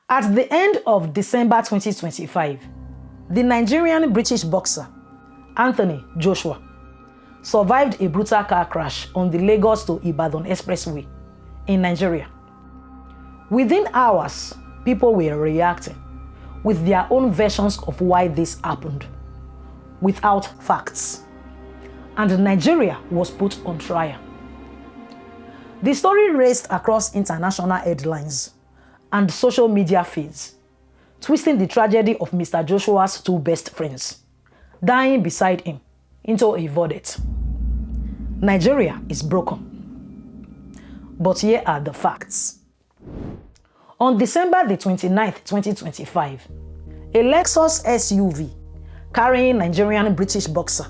At the end of December 2025, the Nigerian British boxer Anthony Joshua survived a brutal car crash on the Lagos to Ibadan expressway in Nigeria. Within hours, people were reacting with their own versions of why this happened, without facts, and Nigeria was put on trial. The story raced across international headlines and social media feeds, twisting the tragedy of Mr. Joshua's two best friends, dying beside him, into a verdict. Nigeria is broken. But here are the facts. On December the 29th, 2025, a Lexus SUV carrying Nigerian British boxer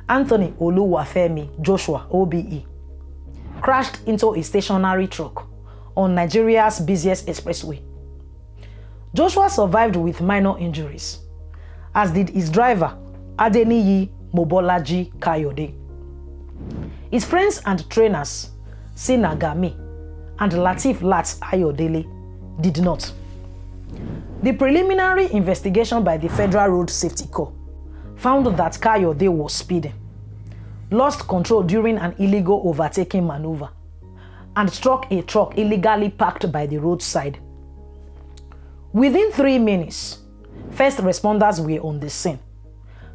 Anthony Oluwafemi Joshua OBE crashed into a stationary truck on Nigeria's busiest expressway. Joshua survived with minor injuries, as did his driver Adeniyi Mobolaji Kayode. His friends and trainers Sinagami and Latif Lat Ayodele did not. The preliminary investigation by the Federal Road Safety Corps found that Kayode was speeding, lost control during an illegal overtaking maneuver, and struck a truck illegally parked by the roadside. Within 3 minutes, first responders were on the scene,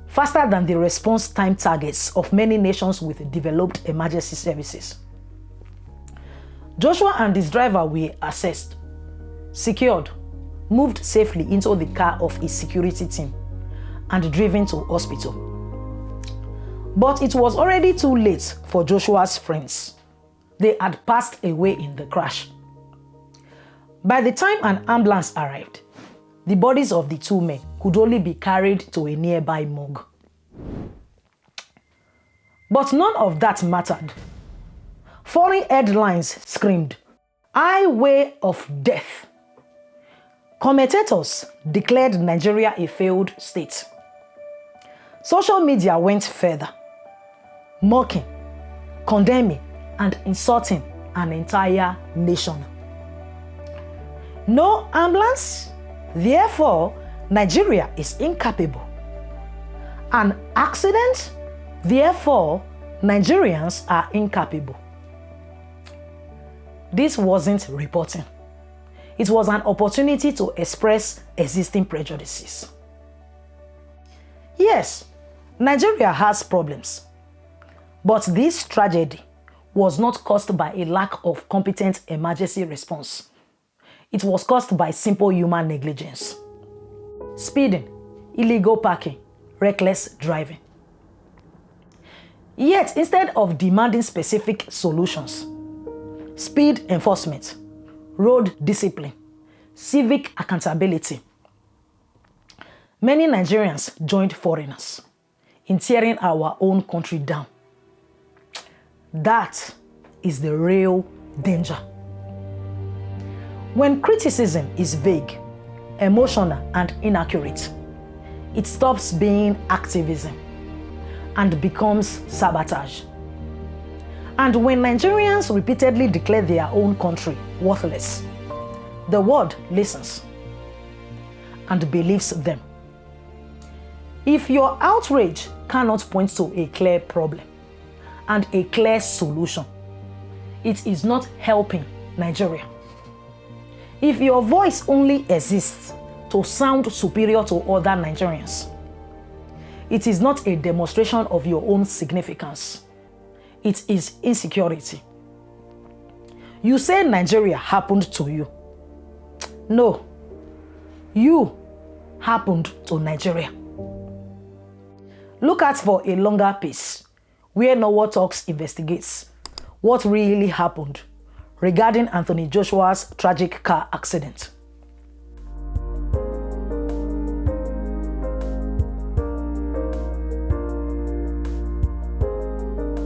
faster than the response time targets of many nations with developed emergency services. Joshua and his driver were assessed, secured, moved safely into the car of his security team, and driven to hospital. But it was already too late for Joshua's friends. They had passed away in the crash. By the time an ambulance arrived, the bodies of the two men could only be carried to a nearby morgue. But none of that mattered. Foreign headlines screamed, "Highway of death." Commentators declared Nigeria a failed state. Social media went further, mocking, condemning, and insulting an entire nation. No ambulance, therefore Nigeria is incapable. An accident, therefore Nigerians are incapable. This wasn't reporting. It was an opportunity to express existing prejudices. Yes, Nigeria has problems, but this tragedy was not caused by a lack of competent emergency response. It was caused by simple human negligence. Speeding, illegal parking, reckless driving. Yet, instead of demanding specific solutions, speed enforcement, road discipline, civic accountability, many Nigerians joined foreigners in tearing our own country down. That is the real danger. When criticism is vague, emotional, and inaccurate, it stops being activism and becomes sabotage. And when Nigerians repeatedly declare their own country worthless, the world listens and believes them. If your outrage cannot point to a clear problem and a clear solution, it is not helping Nigeria. If your voice only exists to sound superior to other Nigerians, it is not a demonstration of your own significance. It is insecurity. You say Nigeria happened to you. No, you happened to Nigeria. Look out for a longer piece where Nowogh Talks investigates what really happened regarding Anthony Joshua's tragic car accident.